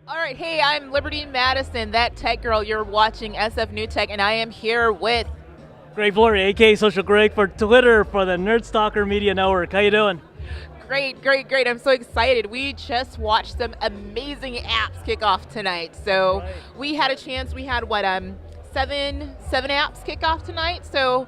All right, hey, I'm Liberty Madison, that tech girl. You're watching SF New Tech, and I am here with. Greg Viloria, aka Social Greg for Twitter for the Nerd Stalker Media Network. How you doing? Great, great, great. I'm so excited. We just watched some amazing apps kick off tonight. So Right. we had a chance. We had what seven apps kick off tonight. So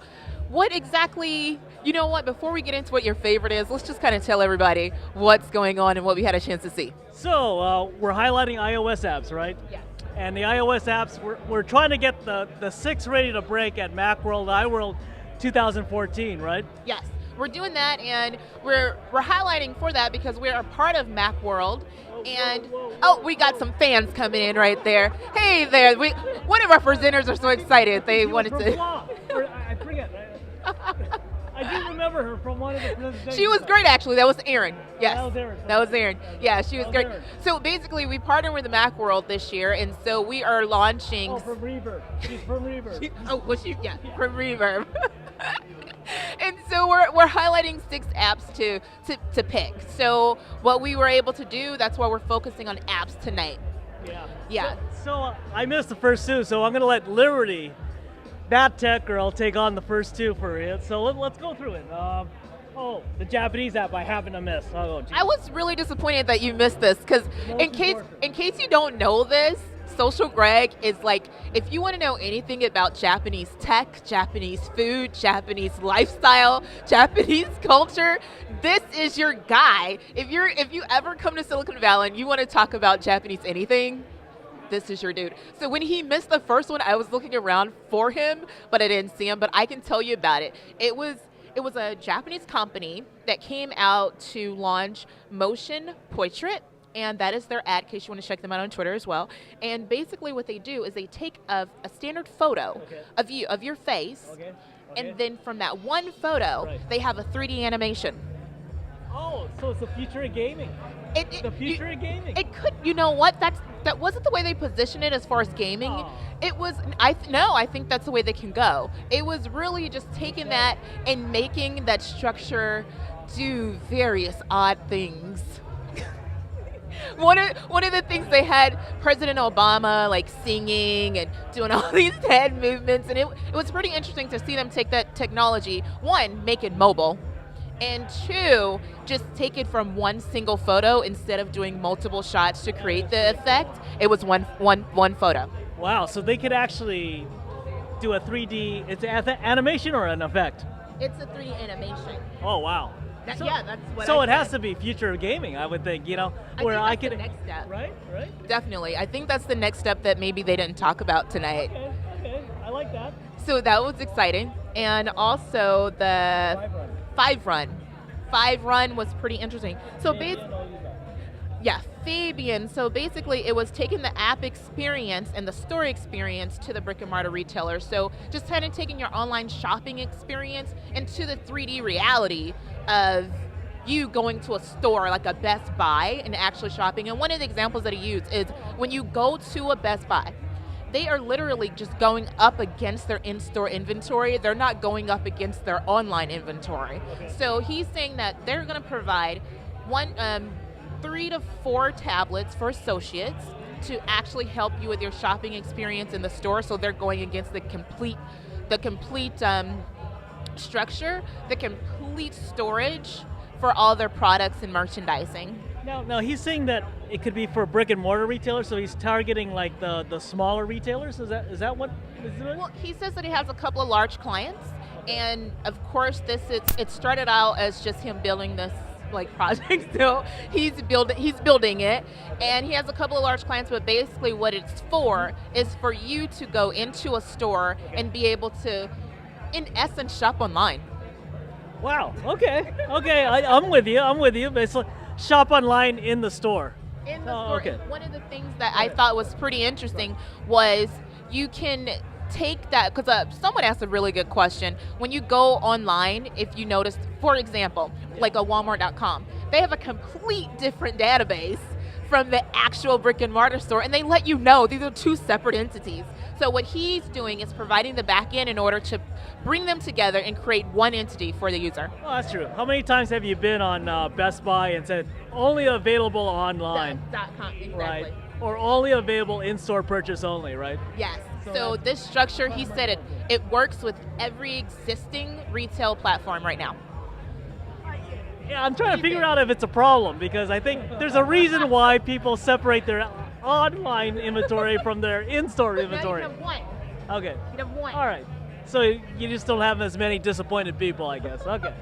what exactly? You know what? Before we get into what your favorite is, let's just kind of tell everybody what's going on and what we had a chance to see. So we're highlighting iOS apps, right? Yes. And the iOS apps, we're trying to get the 6 ready to break at Macworld, iWorld 2014, right? Yes, we're doing that, and we're highlighting for that because we're a part of Macworld. And we got some fans coming in right there. Hey there, one of our presenters are so excited they wanted to. I forget. I do remember her from one of the presentations. She was great, actually. That was Erin. Yes, That was Erin. that was Erin. Yeah, she was That was great. Erin. So basically, we partnered with the Macworld this year, and so we are launching. Oh, from Reverb. She's from Reverb. Yeah, from Reverb. And so we're highlighting 6 apps to pick. So what we were able to do, that's why we're focusing on apps tonight. Yeah. Yeah. So I missed the first 2, so I'm going to let Liberty, that tech girl, take on the first 2 for you. So let's go through it. The Japanese app I happen to miss. I was really disappointed that you missed this because in case you don't know this, Social Greg is like, if you want to know anything about Japanese tech, Japanese food, Japanese lifestyle, Japanese culture, this is your guy. If you ever come to Silicon Valley and you want to talk about Japanese anything, this is your dude. So when he missed the first one, I was looking around for him, but I didn't see him. But I can tell you about it. It was a Japanese company that came out to launch Motion Portrait. And that is their ad, in case you want to check them out on Twitter as well. And basically what they do is they take a standard photo of you, of your face, and then from that one photo, they have a 3D animation. Oh, so it's the future of gaming. The future of gaming. It could, you know what? That wasn't the way they positioned it as far as gaming. Oh. It was. I think that's the way they can go. It was really just taking that and making that structure do various odd things. One of the things they had President Obama like singing and doing all these head movements, and it was pretty interesting to see them take that technology, one, make it mobile, and 2, just take it from one single photo instead of doing multiple shots to create the effect. It was one photo. Wow, so they could actually do a 3D, it's an animation or an effect? It's a 3D animation. Oh, wow. That's what So I it has said. to be future of gaming, I would think, I think that's the next step. Right? Definitely. I think that's the next step that maybe they didn't talk about tonight. Okay, I like that. So that was exciting. And also the 5 run. 5 run was pretty interesting. So Fabian. So basically it was taking the app experience and the store experience to the brick and mortar retailer. So just kind of taking your online shopping experience into the 3D reality of you going to a store like a Best Buy and actually shopping. And one of the examples that he used is when you go to a Best Buy, they are literally just going up against their in-store inventory. They're not going up against their online inventory. Okay. So he's saying that they're going to provide 3 to 4 tablets for associates to actually help you with your shopping experience in the store. So they're going against the complete structure, the complete storage for all their products and merchandising. Now he's saying that it could be for brick and mortar retailers, so he's targeting like the smaller retailers. Is that what he's doing? Well, he says that he has a couple of large clients, and of course it started out as just him building this like project. So he's building it, and he has a couple of large clients. But basically, what it's for is for you to go into a store and be able to, in essence, shop online. Wow. Okay. I'm with you. But it's like shop online in the store. In the store. Okay. One of the things that I thought was pretty interesting was you can take that, because someone asked a really good question. When you go online, if you notice, for example, like a Walmart.com, they have a complete different database from the actual brick and mortar store, and they let you know these are 2 separate entities. So what he's doing is providing the back end in order to bring them together and create one entity for the user. Oh, that's true. How many times have you been on Best Buy and said only available online? .com, exactly. Right. or only available in-store purchase only, right? Yes. So So this structure, he said it works with every existing retail platform right now. Yeah, I'm trying to figure out if it's a problem because I think there's a reason why people separate their online inventory from their in-store inventory. Now you have one. Okay. You have one. All right. So you just don't have as many disappointed people, I guess. Okay.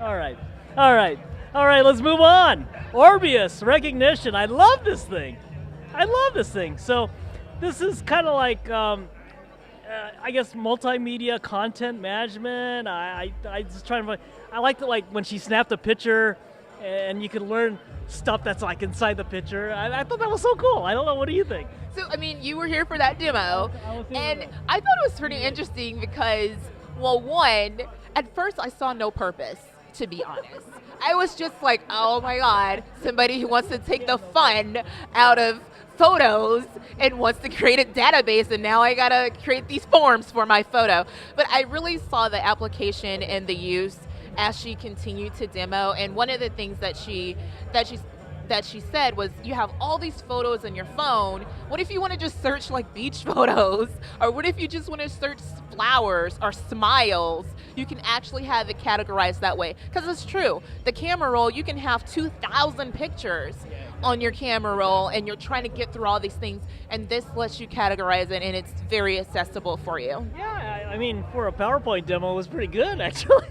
All right. All right. All right, let's move on. Orbeus recognition. I love this thing. I love this thing. So this is kind of like, I guess, multimedia content management. I just trying to find, I liked it like when she snapped a picture and you could learn stuff that's like inside the picture. I thought that was so cool. I don't know. What do you think? So, I mean, you were here for that demo, and I thought it was pretty interesting because, well, one, at first I saw no purpose, to be honest. I was just like, oh my God, somebody who wants to take the fun out of photos and wants to create a database, and now I gotta create these forms for my photo. But I really saw the application and the use as she continued to demo, and one of the things that she said was, you have all these photos on your phone. What if you want to just search like beach photos? Or what if you just want to search flowers or smiles? You can actually have it categorized that way. Because it's true. The camera roll, you can have 2,000 pictures on your camera roll, and you're trying to get through all these things, and this lets you categorize it, and it's very accessible for you. Yeah, I mean, for a PowerPoint demo, it was pretty good, actually.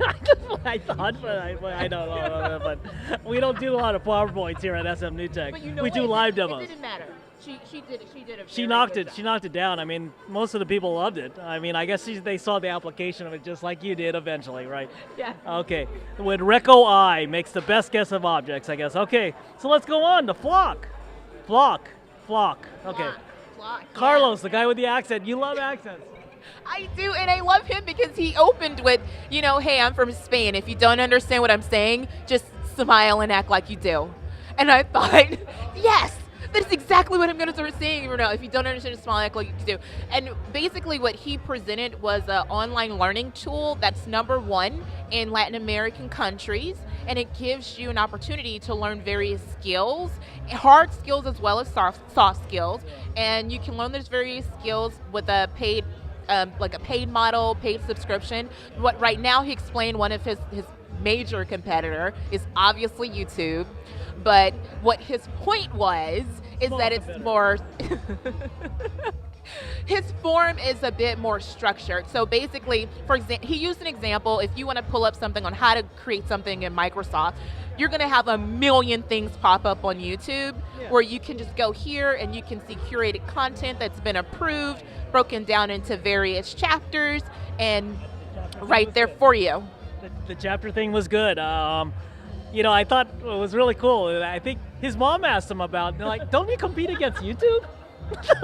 I thought, but I don't know. But we don't do a lot of PowerPoints here at SM New Tech. But you know we do what? live demos. It didn't matter. She did it. She knocked it down. I mean, most of the people loved it. I mean, I guess they saw the application of it just like you did eventually, right? Yeah. Okay. When Reco I makes the best guess of objects, I guess. Okay. So let's go on to Flock. Okay. Flock, Carlos, the guy with the accent. You love accents. I do, and I love him because he opened with, hey, I'm from Spain. If you don't understand what I'm saying, just smile and act like you do. And I thought, yes, that's exactly what I'm going to start saying. If you don't understand, just smile and act like you do. And basically what he presented was an online learning tool that's #1 in Latin American countries, and it gives you an opportunity to learn various skills, hard skills as well as soft skills, and you can learn those various skills with a paid model, paid subscription. What right now, he explained one of his major competitor is obviously YouTube, but what his point was is that it's more his form is a bit more structured. So basically, for example, he used an example. If you want to pull up something on how to create something in Microsoft, you're going to have a million things pop up on YouTube where you can just go here and you can see curated content that's been approved, broken down into various chapters, and right there for you. The chapter thing was good. I thought it was really cool. I think his mom asked him about, like, don't you compete against YouTube?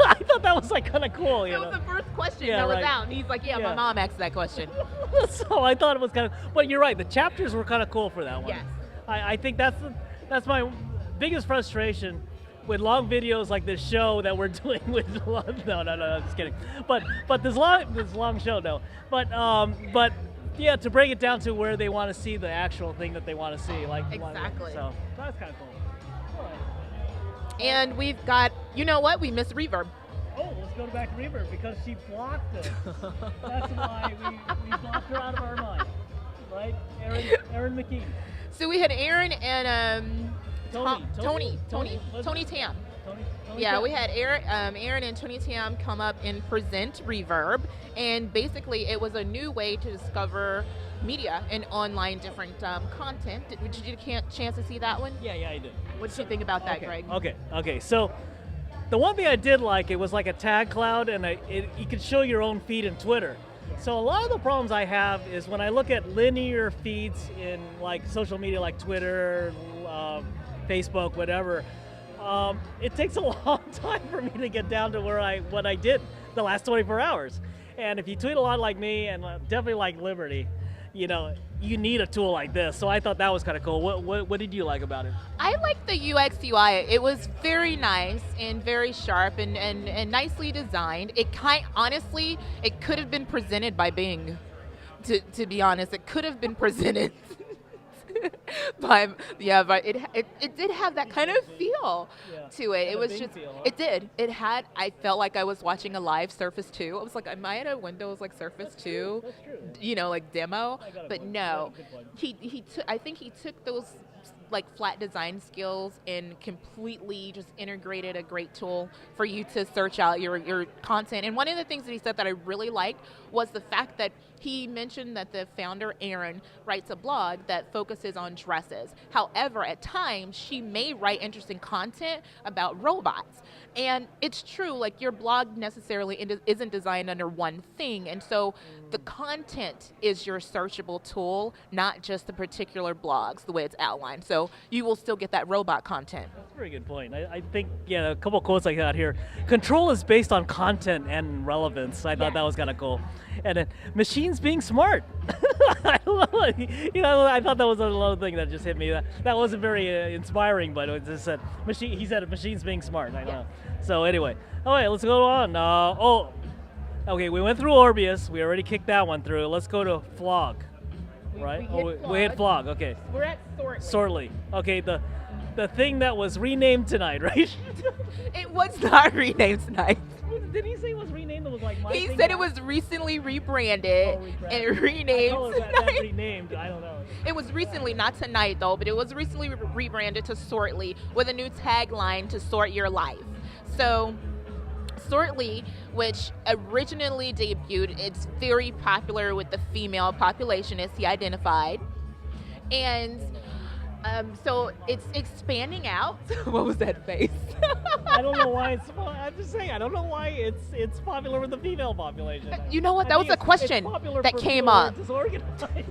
I thought that was like kind of cool. That was the first question that was out, and he's like, yeah, my mom asked that question. So I thought it was kind of, but you're right, the chapters were kind of cool for that one. Yes. I think that's my biggest frustration with long videos like this show that we're doing with no, I'm just kidding. But this long show, no. But yeah, to break it down to where they want to see the actual thing that they want to see, like exactly. So that's kind of cool. All right. And we've got, we missed reverb. Oh, let's go back to reverb because she blocked it. That's why we blocked her out of our mind, right? Aaron McKee. So we had Aaron and Tony Tam. Yeah, we had Aaron and Tony Tam come up and present Reverb, and basically it was a new way to discover media and online different content. Did you get a chance to see that one? Yeah, I did. What did you think about that, Greg? Okay. So the one thing I did like, it was like a tag cloud, and you could show your own feed in Twitter. So a lot of the problems I have is when I look at linear feeds in like social media like Twitter, Facebook, whatever, it takes a long time for me to get down to what I did the last 24 hours. And if you tweet a lot like me and definitely like Liberty, you need a tool like this. So I thought that was kind of cool. What did you like about it? I liked the UX UI. It was very nice and very sharp and nicely designed. Honestly, it could have been presented by Bing. To be honest, it could have been presented but it did have that kind of feel Yeah. to it. Had It a was big just, feel, huh? it did. It had, I felt like I was watching a live Surface 2. I was like, am I at a Windows like Surface 2, That's true. like demo? I got a But point. no, Good point. he took, I think he took those like flat design skills and completely just integrated a great tool for you to search out your content. And one of the things that he said that I really liked was the fact that he mentioned that the founder, Erin, writes a blog that focuses on dresses. However, at times, she may write interesting content about robots. And it's true, like your blog necessarily isn't designed under one thing. And so the content is your searchable tool, not just the particular blogs, the way it's outlined. So you will still get that robot content. That's a very good point. I think, yeah, a couple quotes I got here. Control is based on content and relevance. I thought that was kind of cool. And then machines being smart. I thought that was another thing that just hit me. That wasn't very inspiring, but it just said, he said machines being smart. I know. So anyway, all right, let's go on. Okay, we went through Orbeus. We already kicked that one through. Let's go to Flog, right? We hit Flog. Okay. We're at Sortly. Sortly. Okay, the thing that was renamed tonight, right? It was not renamed tonight. Did he say it was renamed? It was like my He thing said now? it was recently rebranded and renamed I know it was tonight. renamed. I don't know. It was recently, not tonight though, but it was recently rebranded to Sortly with a new tagline to sort your life. So Sortly, which originally debuted, it's very popular with the female population, as he identified. And so it's expanding out. What was that face? I don't know why I'm just saying. I don't know why it's popular with the female population. You know what? I That think was a question popular that for came people who are up. disorganized.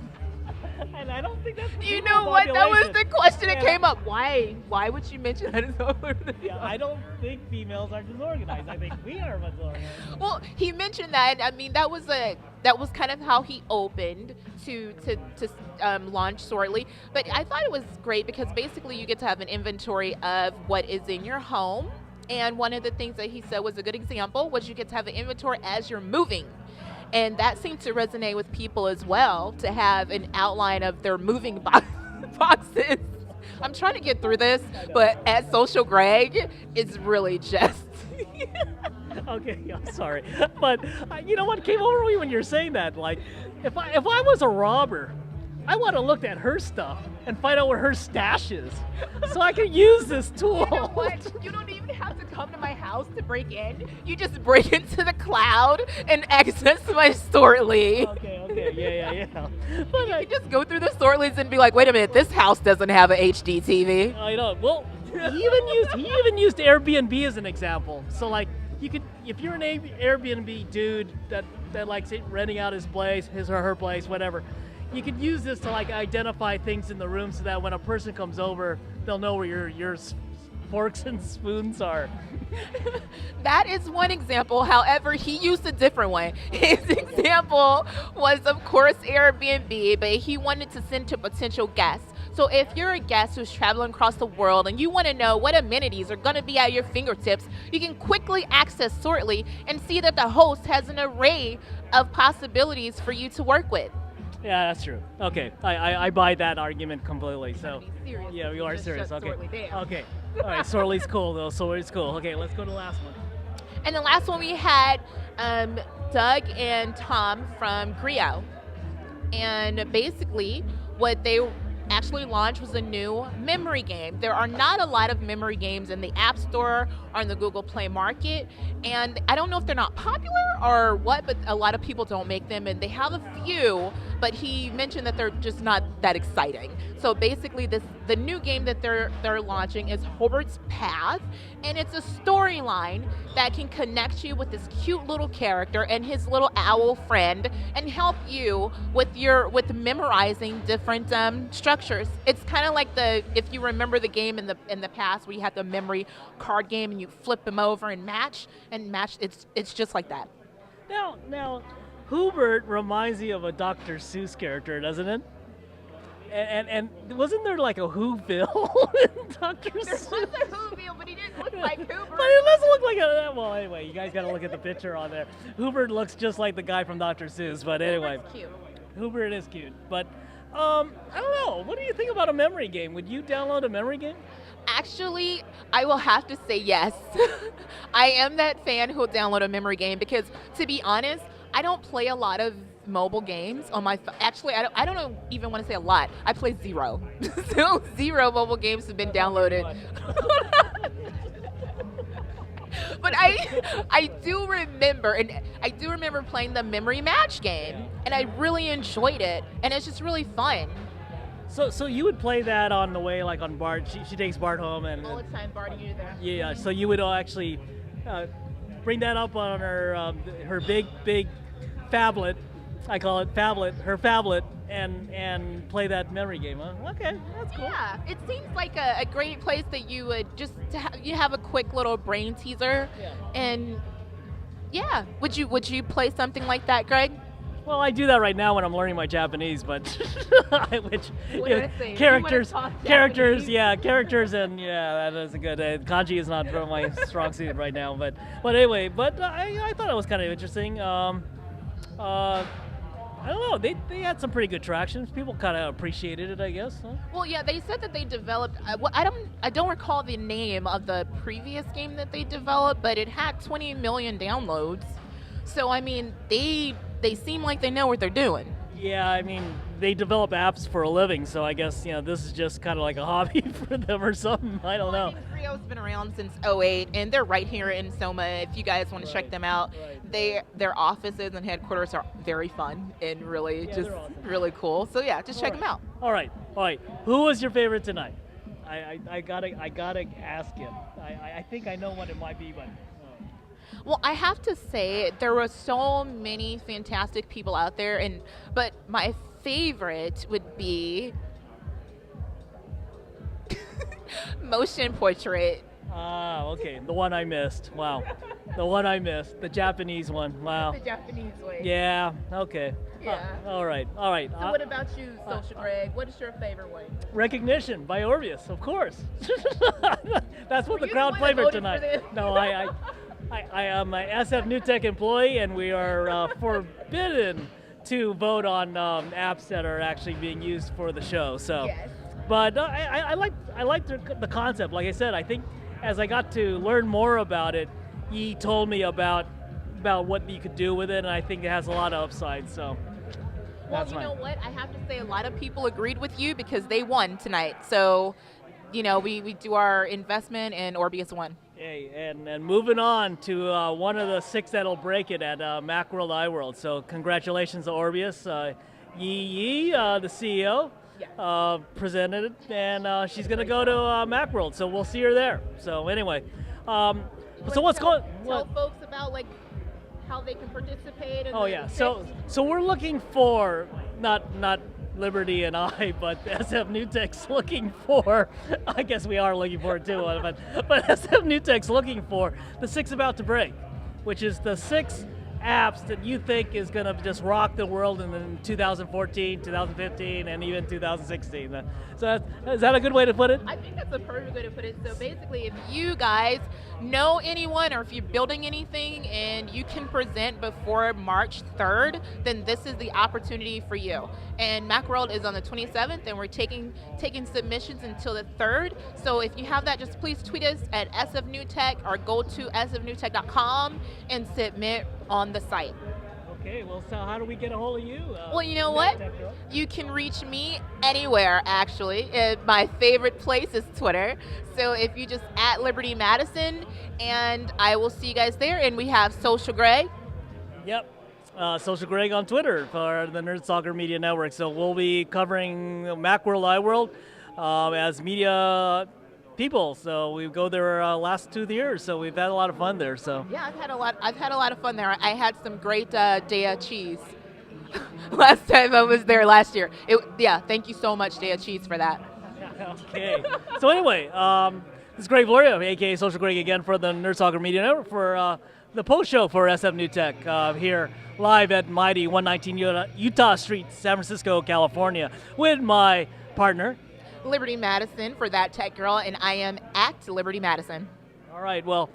And I don't think that's the You female know what? That was population. the question that And came up. Why? Why would you mention that as over the Yeah, I don't think females are disorganized. I think we are disorganized. Well, he mentioned that. I mean, that was kind of how he opened to launch Sortly. But I thought it was great because basically you get to have an inventory of what is in your home. And one of the things that he said was a good example was you get to have an inventory as you're moving. And that seemed to resonate with people as well, to have an outline of their moving boxes. I'm trying to get through this, but at Social Greg, it's really just... Okay, I'm sorry, but you know what came over me when you're saying that? Like, if I was a robber, I would have looked at her stuff and find out where her stash is, so I can use this tool. You know what? You don't even have to come to my house to break in. You just break into the cloud and access my Sortly. Okay, yeah. But You can just go through the Sortlys and be like, wait a minute, this house doesn't have a HD TV. I know. Well, he even used Airbnb as an example. So like, you could, if you're an Airbnb dude that likes renting out his place, his or her place, whatever, you could use this to like identify things in the room so that when a person comes over, they'll know where your forks and spoons are. That is one example. However, he used a different one. His example was, of course, Airbnb, but he wanted to send to potential guests. So if you're a guest who's traveling across the world and you want to know what amenities are going to be at your fingertips, you can quickly access Sortly and see that the host has an array of possibilities for you to work with. Yeah, that's true. Okay, I buy that argument completely. So, Serious. yeah, we are Just serious. shut Okay, Sortly down. okay. All right, Sortly's cool though. Sortly's cool. Okay, let's go to the last one. And the last one we had Doug and Tom from Griot. And basically what they actually launched was a new memory game. There are not a lot of memory games in the App Store or in the Google Play Market. And I don't know if they're not popular or what, but a lot of people don't make them. And they have a few, but he mentioned that they're just not that exciting. So basically the new game that they're launching is Hobart's Path, and it's a storyline that can connect you with this cute little character and his little owl friend and help you with memorizing different structures. It's kind of like if you remember the game in the past where you had the memory card game and you flip them over and match. It's just like that. Now, Hubert reminds me of a Dr. Seuss character, doesn't it? And wasn't there like a Whoville in Dr. There Seuss? was a Whoville, but he didn't look like Hubert. But it doesn't look like a. Well, anyway, you guys got to look at the picture on there. Hubert looks just like the guy from Dr. Seuss, but anyway. Hubert's cute. Hubert is cute, but I don't know. What do you think about a memory game? Would you download a memory game? Actually, I will have to say yes. I am that fan who'll download a memory game because, to be honest, I don't play a lot of mobile games on my actually I don't even want to say a lot. I play zero. So zero mobile games have been downloaded. But I do remember playing the memory match game, and I really enjoyed it, and it's just really fun. So you would play that on the way, like on Bart. She takes Bart home, and All the time, Barty, you there. yeah. So you would actually bring that up on her big phablet. I call it phablet, her phablet, and play that memory game. Huh? Okay, that's cool. Yeah, it seems like a great place that you would just you have a quick little brain teaser, Yeah. and yeah, would you play something like that, Greg? Well, I do that right now when I'm learning my Japanese, but which What did I say? characters, You wanna talk characters, Japanese? yeah, characters, and yeah, that is a good. Kanji is not my strong suit right now, but anyway, but I thought it was kind of interesting. I don't know. They had some pretty good traction. People kind of appreciated it, I guess. Huh? Well, yeah, they said that they developed. I don't recall the name of the previous game that they developed, but it had 20 million downloads. So I mean, they seem like they know what they're doing. Yeah, I mean, they develop apps for a living, so I guess this is just kind of like a hobby for them or something. I don't know. I mean, Rio's been around since '08, and they're right here in Soma. If you guys want to check them out, their offices and headquarters are very fun and really just they're awesome. really cool. So yeah, just check them out. All right. Who was your favorite tonight? I gotta ask him. I think I know what it might be, but. Well, I have to say there were so many fantastic people out there, but my favorite would be motion portrait. Ah, okay. The one I missed. Wow. The one I missed. The Japanese one. Wow. The Japanese way. Yeah. Okay. Yeah. All right. So what about you, Social Greg? What is your favorite way? Recognition by Orbius, of course. That's what Were the you crowd the one that flavored voted tonight. for this? No, I am an SF New Tech employee, and we are forbidden to vote on apps that are actually being used for the show. So, Yes. but I like the concept. Like I said, I think as I got to learn more about it, he told me about what you could do with it, and I think it has a lot of upside. So, Well, that's you know mine. what? I have to say a lot of people agreed with you because they won tonight. So, we do our investment and Orbius won. Hey, and moving on to one of the six that'll break it at Macworld iWorld. So congratulations to Orbius. Yi, the CEO, Yes. presented it, and she's going to go to Macworld. So we'll see her there. So anyway, so what's going? Tell folks about how they can participate. Oh yeah. So we're looking for not Liberty and I, but SF New Tech's looking for. I guess we are looking for it too, but SF New Tech's looking for the six about to break, which is the six apps that you think is going to just rock the world in 2014, 2015, and even 2016. So is that a good way to put it? I think that's a perfect way to put it. So basically, if you guys know anyone or if you're building anything and you can present before March 3rd, then this is the opportunity for you. And Macworld is on the 27th, and we're taking submissions until the 3rd. So if you have that, just please tweet us at sfnewtech or go to sfnewtech.com and submit on the site. Okay, well, so how do we get a hold of you? Well, you know what? You can reach me anywhere, actually. My favorite place is Twitter. So if you just at Liberty Madison, and I will see you guys there. And we have Social Greg. Yep. Social Greg on Twitter for the Nerd Soccer Media Network. So we'll be covering Macworld, iWorld as media people. So we go there last 2 years. So we've had a lot of fun there. So Yeah, I've had a lot of fun there. I had some great Dea cheese last time I was there last year. Thank you so much, Dea Cheese, for that. okay. So anyway, this is Greg Viloria, aka Social Greg again for the Nerd Soccer Media Network for the post show for SF New Tech here live at Mighty 119 Utah Street, San Francisco, California, with my partner. Liberty Madison for That Tech Girl, and I am at Liberty Madison. All right, well,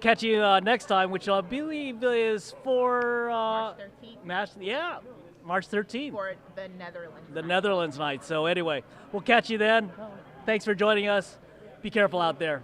catch you next time, which I believe is for March 13th. Yeah, March 13th. For the Netherlands. The Netherlands night. So anyway, we'll catch you then. Thanks for joining us. Be careful out there.